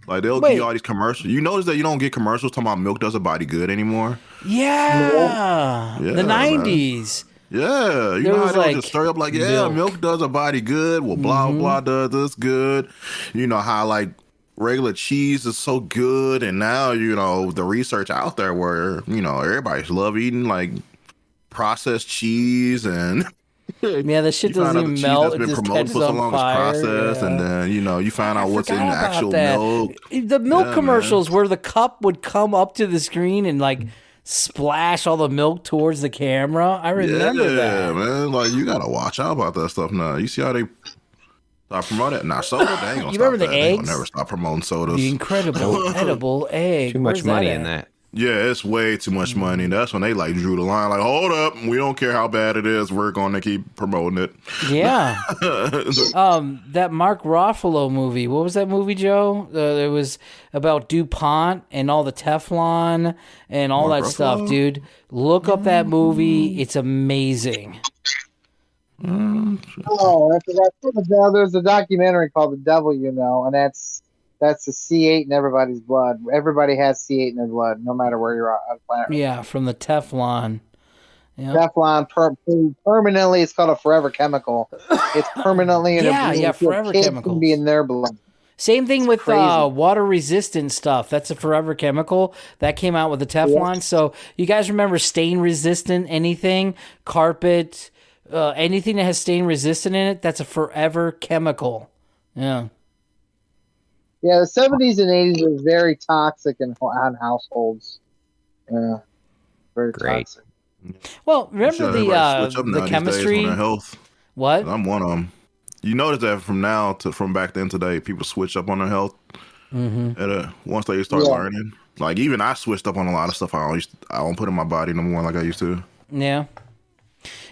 Like they'll give you all these commercials. You notice that you don't get commercials talking about milk does a body good anymore? Yeah. The 90s. Yeah, you know how they just straight up like, yeah, milk does a body good. Well, blah, blah does this good. You know how like regular cheese is so good. And now, the research out there where, everybody's love eating like processed cheese and... Yeah, the shit doesn't even melt. It just catches on fire. And then, you find out what's in the actual milk. The milk commercials where the cup would come up to the screen and like splash all the milk towards the camera. I remember that. Yeah, man. Like, you got to watch out about that stuff now. You see how they stop promoting it? Nah, soda, they ain't going to stop remember that. the They eggs? gonna never stop promoting sodas. The incredible edible egg. Too much Where's money that in at? that. Yeah, it's way too much money. That's when they like drew the line. Like, hold up, we don't care how bad it is. We're going to keep promoting it. Yeah. That Mark Ruffalo movie. What was that movie, Joe? It was about DuPont and all the Teflon and all that stuff, dude. Look up that movie. It's amazing. Oh, there's a documentary called The Devil, and that's the C8 in everybody's blood. Everybody has C8 in their blood, no matter where you're on the planet. Yeah, from the Teflon. Yep. Teflon permanently. It's called a forever chemical. It's permanently in forever chemical. Can be in their blood. Same thing with water resistant stuff. That's a forever chemical that came out with the Teflon. Yes. So you guys remember stain resistant anything, carpet, anything that has stain resistant in it? That's a forever chemical. Yeah. Yeah, the 70s and 80s were very toxic on households. Yeah, very toxic. Well, remember the chemistry? Health. What? I'm one of them. You notice that from back then today, people switch up on their health. Once they start learning, like even I switched up on a lot of stuff I don't put in my body no more like I used to. Yeah.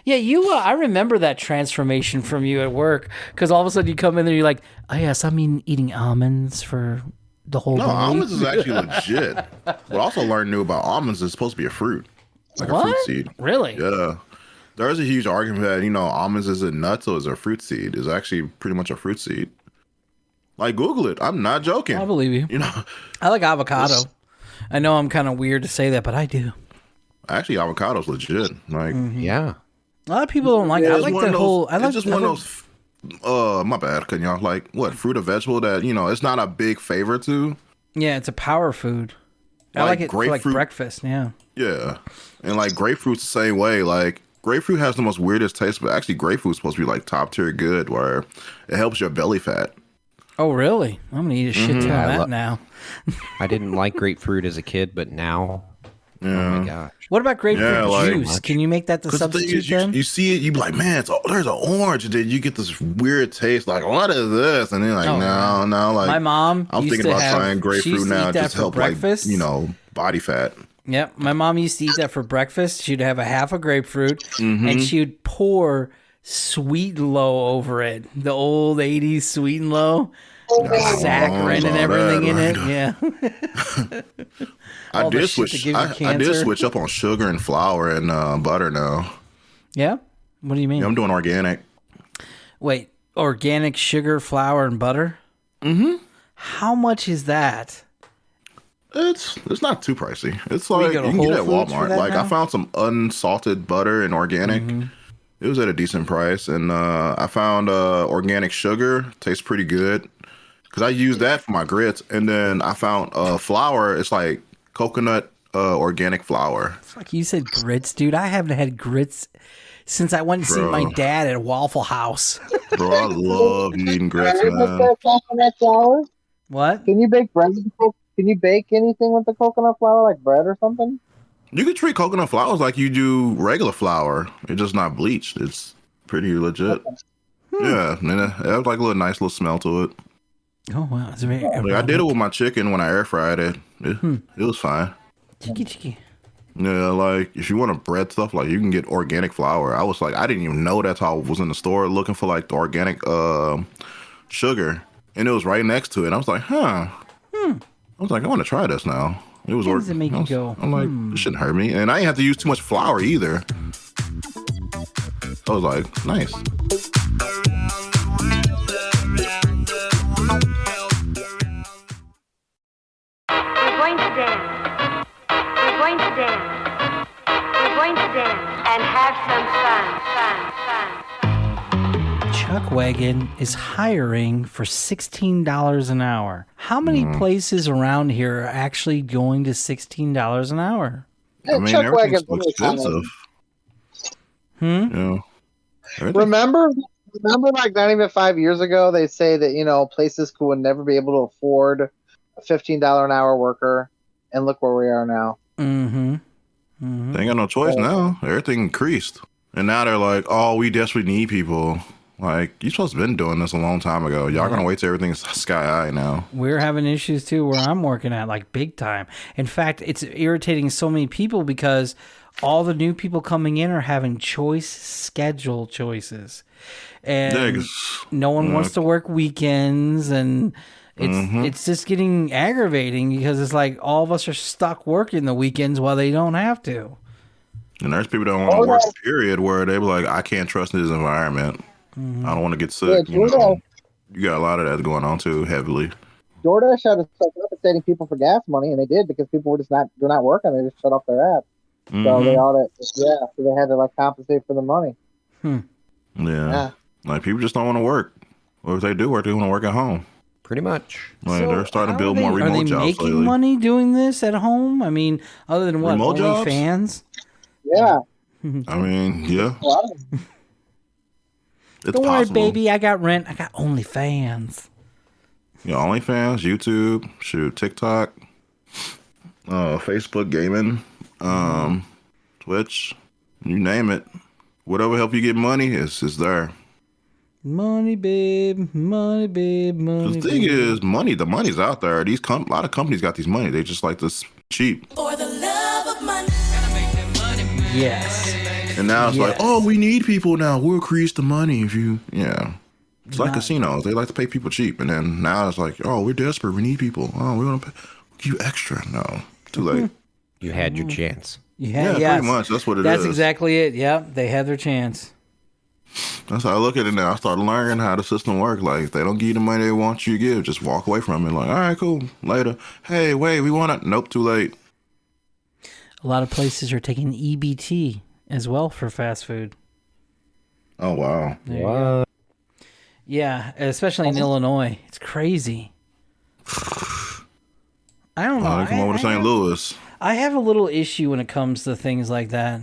Yeah, you. I remember that transformation from you at work because all of a sudden you come in there, you're like, "Oh yes, I'm eating almonds for the whole No, day." almonds is actually legit. What I also learned new about almonds is supposed to be a fruit, like a fruit seed. Really? Yeah. There's a huge argument that almonds is it nuts or is it a fruit seed? It's actually pretty much a fruit seed. Like Google it. I'm not joking. I believe you. I like avocado. I know I'm kind of weird to say that, but I do. Actually, avocado's legit. Like, yeah. A lot of people don't like it. I like the whole. I like it's just one of those. My bad, can y'all like what fruit or vegetable that it's not a big favor to. Yeah, it's a power food. I like it for like breakfast. Yeah. Yeah, and like grapefruit's the same way. Like grapefruit has the most weirdest taste, but actually grapefruit's supposed to be like top tier good, where it helps your belly fat. Oh really? I'm gonna eat a shit ton of that now. I didn't like grapefruit as a kid, but now, oh my gosh. What about grapefruit juice? Can you make that the substitute then? You see it, you be like, man, there's an orange, and then you get this weird taste, like, what is this? And then like, no, like, my mom. I'm used thinking to about trying grapefruit now, just help breakfast. like, body fat. Yep, my mom used to eat that for breakfast. She'd have a half a grapefruit, and she would pour Sweet and Low over it. The old '80s Sweet and Low, saccharin and everything in it. Yeah. I did switch up on sugar and flour and butter now. Yeah? What do you mean? Yeah, I'm doing organic. Wait, organic sugar, flour, and butter? Mm-hmm. How much is that? It's not too pricey. It's like you can get it at Walmart. Like I found some unsalted butter and organic. It was at a decent price, and I found organic sugar. Tastes pretty good because I use that for my grits. And then I found flour. It's like coconut organic flour. It's like you said grits, dude. I haven't had grits since I went and seen my dad at Waffle House. Bro, I love eating grits, man. Coconut flour? What? Can you bake bread? Can you bake anything with the coconut flour, like bread or something? You can treat coconut flowers like you do regular flour. It's just not bleached. It's pretty legit. Yeah, and it has like a nice little smell to it. Oh wow, it's very. I did it with my chicken when I air fried it. It was fine. Chicky. Yeah, like if you want to bread stuff, like you can get organic flour. I was like, I didn't even know that's how I was in the store looking for like the organic sugar, and it was right next to it. I was like, I was like, I want to try this now. It was organic. Make you go? I'm like, this shouldn't hurt me, and I didn't have to use too much flour either. I was like, nice. We're going to dance. We're going to dance. We're going to dance and have some fun. Chuck Wagon is hiring for $16 an hour. How many places around here are actually going to $16 an hour? I mean, Chuck everything's Wagon's expensive. Yeah. Remember, like not even 5 years ago, they say that places would never be able to afford a $15 an hour worker, and look where we are now. They ain't got no choice now. Everything increased, and now they're like, "Oh, we desperately need people." Like, you supposed to have been doing this a long time ago. Y'all gonna wait till everything's sky high now. We're having issues too where I'm working at, like big time. In fact, it's irritating so many people because all the new people coming in are having schedule choices. And no one wants to work weekends, and it's just getting aggravating because it's like all of us are stuck working the weekends while they don't have to. And there's people that don't want to work, period, where they be like, I can't trust this environment. I don't want to get sick. Yeah, you got a lot of that going on too, heavily. DoorDash started compensating people for gas money, and they did because people were they're not working. They just shut off their app. So they had to like compensate for the money. Yeah. Like people just don't want to work. Or if they do work, they want to work at home. Pretty much. Like they're starting to build more remote jobs. Are they making money doing this at home? I mean, other than what? Remote jobs? OnlyFans? Yeah. I mean, yeah. It's Don't possible. worry, baby. I got rent. I got OnlyFans. Yeah, OnlyFans, YouTube, TikTok, Facebook gaming, Twitch, you name it. Whatever help you get money is there. Money, babe. Money, babe. Money. The thing is, money. The money's out there. A lot of companies got these money. They just like this cheap. Yes. And now it's like, oh, we need people now. We'll increase the money if you, It's like casinos. They like to pay people cheap. And then now it's like, oh, we're desperate. We need people. Oh, we want to give you extra. No, too late. You had your chance. Yeah, pretty much. That's what it is. That's exactly it. Yep, they had their chance. That's how I look at it now. I started learning how the system works. Like, if they don't give you the money they want you to give, just walk away from it. Like, all right, cool. Later. Hey, wait, we want it. Nope, too late. A lot of places are taking EBT as well for fast food. Oh, wow. What? Yeah, especially in Illinois. It's crazy. I don't know. They come over to St. Louis. I have a little issue when it comes to things like that.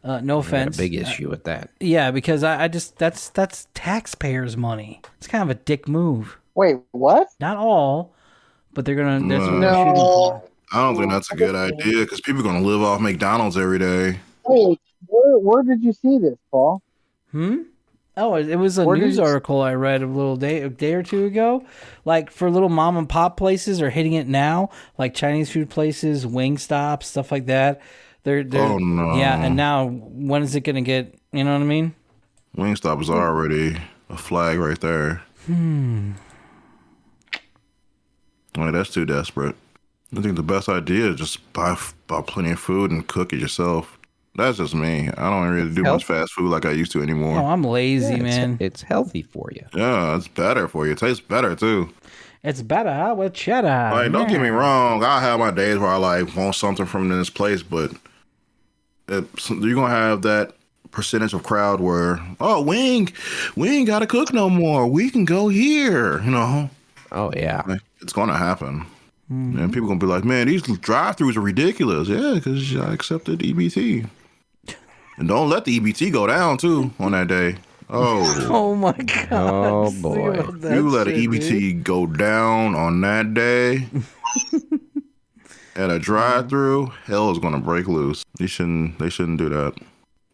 No offense. A big issue with that. Yeah, because I just that's taxpayers' money. It's kind of a dick move. Wait, what? Not all, but they're gonna. That's what they're No. shooting for. I don't think that's a good idea because people are going to live off McDonald's every day. Wait, where did you see this, Paul? Oh, it was a news article I read a day or two ago. Like, for little mom and pop places are hitting it now, like Chinese food places, Wingstop, stuff like that. They're Oh, no. Yeah, and now when is it going to get? You know what I mean? Wingstop is already a flag right there. Like, that's too desperate. I think the best idea is just buy plenty of food and cook it yourself. That's just me. I don't really do much fast food like I used to anymore. Oh, I'm lazy, man. It's healthy for you. Yeah, it's better for you. It tastes better, too. It's better with cheddar. Like, don't get me wrong. I have my days where I, like, want something from this place, but you're going to have that percentage of crowd where, oh, we ain't got to cook no more. We can go here, you know? Oh, yeah. Like, it's going to happen. And people going to be like, man, these drive-thrus are ridiculous. Yeah, because I accepted EBT. And don't let the EBT go down, too, on that day. Oh. Oh, my God. Oh, boy. You let an EBT go down on that day at a drive-thru, hell is going to break loose. They shouldn't do that.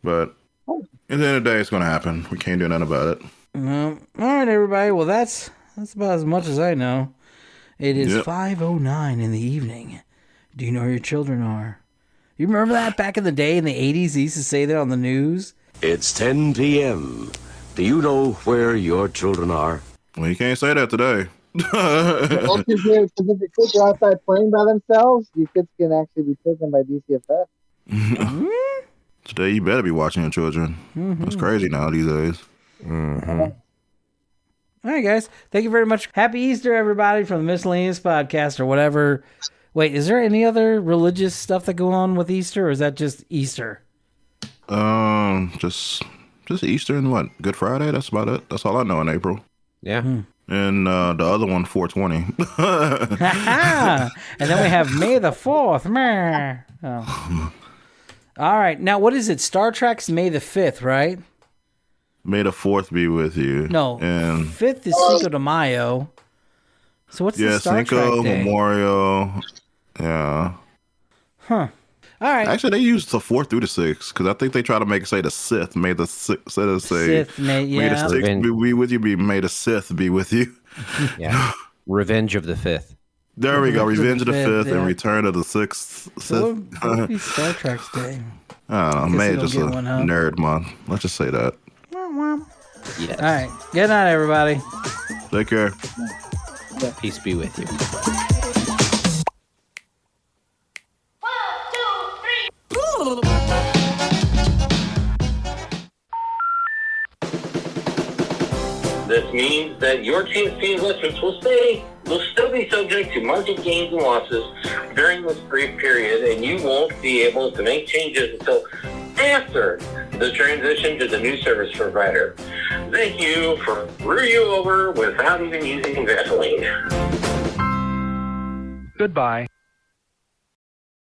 But at the end of the day, it's going to happen. We can't do nothing about it. All right, everybody. Well, that's about as much as I know. It is 5:09 in the evening. Do you know where your children are? You remember that back in the day in the 80s? They used to say that on the news. It's 10 p.m. Do you know where your children are? Well, you can't say that today. Well, because if the kids are outside playing by themselves, your kids can actually be taken by DCFS. Today, you better be watching your children. It's crazy now these days. All right, guys. Thank you very much. Happy Easter, everybody, from the Miscellaneous Podcast or whatever. Wait, is there any other religious stuff that go on with Easter, or is that just Easter? Just Easter and what? Good Friday? That's about it. That's all I know in April. Yeah. And the other one, 420. And then we have May the 4th. Meh. Oh. All right. Now, what is it? Star Trek's May the 5th, right? May the 4th be with you. No. And 5th is Cinco de Mayo. So what's the Star Cinco, Trek day? Memorial. Yeah. Huh. All right. Actually, they use the 4th through the 6th because I think they try to make it say the Sith. May the Sith say Sith, May the 6th be with you. May the Sith be with you. Yeah. Revenge of the 5th. There we go. Revenge of the 5th yeah. and Return of the 6th. So what would be Star Trek's day? I don't know. Guess May you just don't a get one, huh? nerd month. Let's just say that. Yes. All right. Good night, everybody. Take care. Peace be with you. This means that your TSP investments will still be subject to market gains and losses during this brief period, and you won't be able to make changes until after the transition to the new service provider. Thank you for threw you over without even using Vaseline. Goodbye.